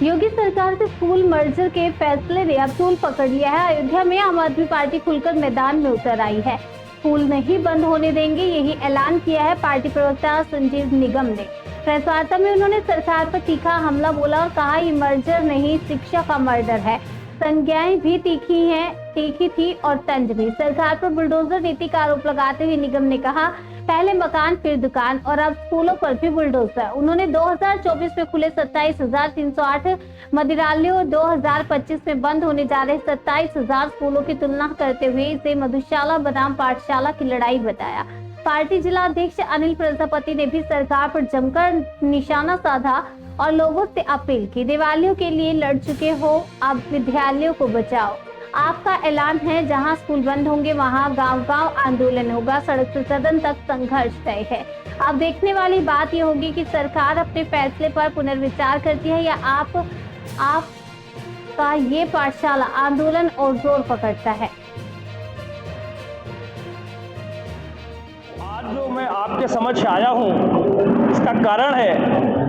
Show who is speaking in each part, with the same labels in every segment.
Speaker 1: योगी सरकार के school merger के फैसले ने अब तूल पकड़ लिया है। अयोध्या में आम आदमी पार्टी खुलकर मैदान में उतर आई है। स्कूल नहीं बंद होने देंगे, यही ऐलान किया है पार्टी प्रवक्ता संजीव निगम ने। प्रेस वार्ता में उन्होंने सरकार पर तीखा हमला बोला और कहा, ये मर्जर नहीं, शिक्षा का मर्डर है। संज्ञाएं भी तीखी थी और तंज भी। सरकार पर बुलडोजर नीति का आरोप लगाते हुए निगम ने कहा, पहले मकान फिर दुकान और अब स्कूलों पर भी बुलडोजर। उन्होंने 2024 में खुले 27,308 मदिरालयों, 2025 में बंद होने जा रहे 27,000 स्कूलों की तुलना करते हुए इसे मधुशाला बनाम पाठशाला की लड़ाई बताया। पार्टी जिला अध्यक्ष अनिल प्रजापति ने भी सरकार पर जमकर निशाना साधा और लोगों से अपील की, दिवालियों के लिए लड़ चुके हो, अब विद्यालयों को बचाओ। आपका ऐलान है, जहां स्कूल बंद होंगे वहां गांव-गांव आंदोलन होगा, सड़क से सदन तक संघर्ष तय है। अब देखने वाली बात यह होगी कि सरकार अपने फैसले पर पुनर्विचार करती है या आपका ये पाठशाला आंदोलन और जोर पकड़ता है।
Speaker 2: आज जो मैं आपके समक्ष आया हूं, इसका कारण है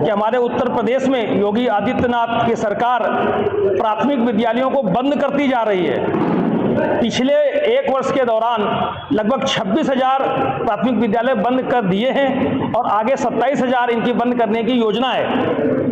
Speaker 2: कि हमारे उत्तर प्रदेश में योगी आदित्यनाथ की सरकार प्राथमिक विद्यालयों को बंद करती जा रही है। पिछले एक वर्ष के दौरान लगभग 26,000 प्राथमिक विद्यालय बंद कर दिए हैं और आगे 27,000 इनकी बंद करने की योजना है।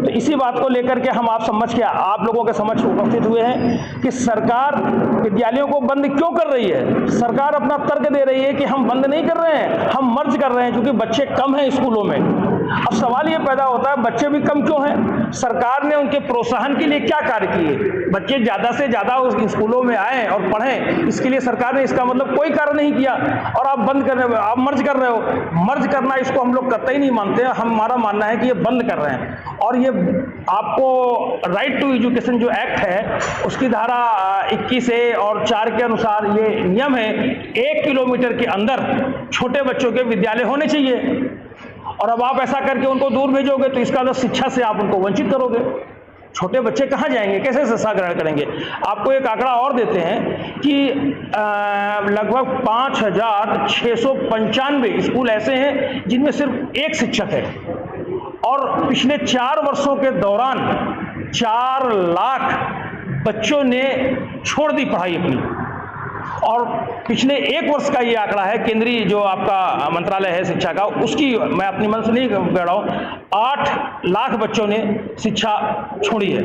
Speaker 2: तो इसी बात को लेकर के हम आप लोगों के समक्ष उपस्थित हुए हैं कि सरकार विद्यालयों को बंद क्यों कर रही है। सरकार अपना तर्क दे रही है कि हम बंद नहीं कर रहे हैं, हम मर्ज कर रहे हैं क्योंकि बच्चे कम हैं स्कूलों में। अब सवाल ये पैदा होता है, बच्चे भी कम क्यों हैं? सरकार ने उनके प्रोत्साहन के लिए क्या कार्य किए? बच्चे ज़्यादा से ज़्यादा उस स्कूलों में आएँ और पढ़ें, इसके लिए सरकार ने इसका मतलब कोई कार्य नहीं किया और आप बंद कर रहे हो, आप मर्ज कर रहे हो। मर्ज करना इसको हम लोग करते ही नहीं मानते। हमारा मानना है कि ये बंद कर रहे हैं और ये आपको राइट टू एजुकेशन जो एक्ट है उसकी धारा 21A और 4 के अनुसार ये नियम है, 1 किलोमीटर के अंदर छोटे बच्चों के विद्यालय होने चाहिए। और अब आप ऐसा करके उनको दूर भेजोगे तो इसका मतलब शिक्षा से आप उनको वंचित करोगे। छोटे बच्चे कहाँ जाएंगे, कैसे शिक्षा ग्रहण करेंगे? आपको एक आंकड़ा और देते हैं कि लगभग 5,695 स्कूल ऐसे हैं जिनमें सिर्फ एक शिक्षक है और पिछले 4 वर्षों के दौरान 4 लाख बच्चों ने छोड़ दी पढ़ाई अपनी। और पिछले 1 वर्ष का ये आंकड़ा है, केंद्रीय जो आपका मंत्रालय है शिक्षा का, उसकी मैं अपनी मन से नहीं कह रहा हूँ, 8 लाख बच्चों ने शिक्षा छोड़ी है।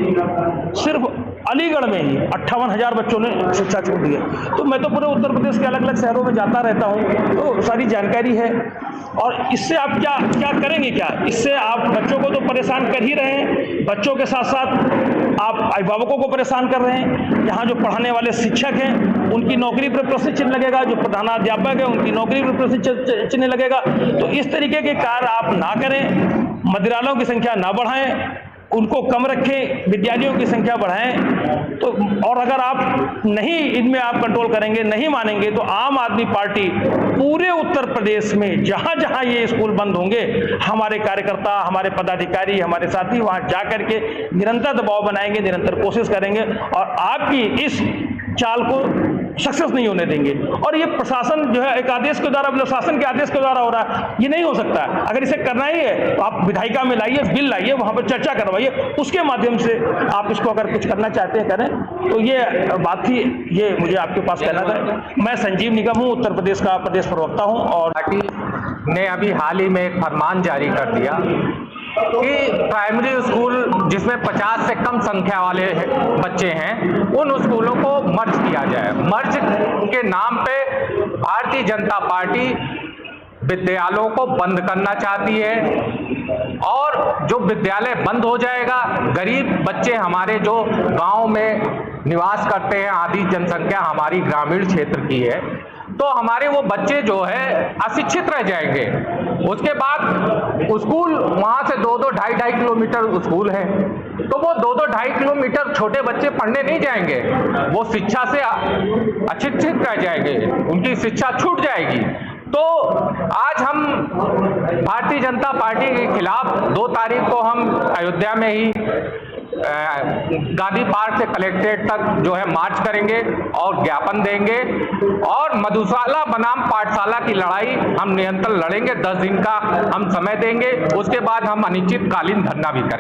Speaker 2: सिर्फ अलीगढ़ में ही 58,000 बच्चों ने शिक्षा छोड़ दी है। तो मैं तो पूरे उत्तर प्रदेश के अलग अलग शहरों में जाता रहता हूँ, तो सारी जानकारी है। और इससे आप क्या करेंगे? क्या इससे आप बच्चों को तो परेशान कर ही रहे हैं, बच्चों के साथ साथ आप अभिभावकों को परेशान कर रहे हैं। यहाँ जो पढ़ाने वाले शिक्षक हैं उनकी नौकरी पर प्रश्न चिन्ह लगेगा, जो प्रधानाध्यापक है उनकी नौकरी पर प्रश्न चिन्ह लगेगा। तो इस तरीके के कार्य आप ना करें, मदिरालयों की संख्या ना बढ़ाएं, उनको कम रखें, विद्यालयों की संख्या बढ़ाएं। तो और अगर आप नहीं इनमें आप कंट्रोल करेंगे, नहीं मानेंगे, तो आम आदमी पार्टी पूरे उत्तर प्रदेश में जहां जहां ये स्कूल बंद होंगे, हमारे कार्यकर्ता, हमारे पदाधिकारी, हमारे साथी वहां जाकर के निरंतर दबाव बनाएंगे, निरंतर कोशिश करेंगे और आपकी इस चाल को सक्सेस नहीं होने देंगे। और ये प्रशासन जो है एक आदेश के द्वारा, मतलब शासन के आदेश के द्वारा हो रहा है, ये नहीं हो सकता। अगर इसे करना ही है तो आप विधायिका में लाइए, बिल लाइए, वहां पर चर्चा करवाइए, उसके माध्यम से आप इसको अगर कुछ करना चाहते हैं करें। तो ये बात थी, ये मुझे आपके पास कहना था। मैं संजीव निगम हूँ, उत्तर प्रदेश का प्रदेश प्रवक्ता हूँ। और
Speaker 3: पार्टी ने अभी हाल ही में एक फरमान जारी कर दिया कि प्राइमरी स्कूल जिसमें 50 से कम संख्या वाले बच्चे हैं, उन स्कूलों को मर्ज किया जाए। मर्ज के नाम पे भारतीय जनता पार्टी विद्यालयों को बंद करना चाहती है और जो विद्यालय बंद हो जाएगा, गरीब बच्चे हमारे जो गांव में निवास करते हैं, आधी जनसंख्या हमारी ग्रामीण क्षेत्र की है, तो हमारे वो बच्चे जो है अशिक्षित रह जाएंगे। उसके बाद स्कूल वहां से 2-2, 2.5 किलोमीटर स्कूल है, तो वो 2-2, 2.5 किलोमीटर छोटे बच्चे पढ़ने नहीं जाएंगे, वो शिक्षा से अशिक्षित रह जाएंगे, उनकी शिक्षा छूट जाएगी। तो आज हम भारतीय जनता पार्टी के खिलाफ 2 तारीख को हम अयोध्या में ही गांधी पार्क से कलेक्ट्रेट तक जो है मार्च करेंगे और ज्ञापन देंगे और मधुशाला बनाम पाठशाला की लड़ाई हम निरंतर लड़ेंगे। 10 दिन का हम समय देंगे, उसके बाद हम अनिश्चितकालीन धरना भी करेंगे।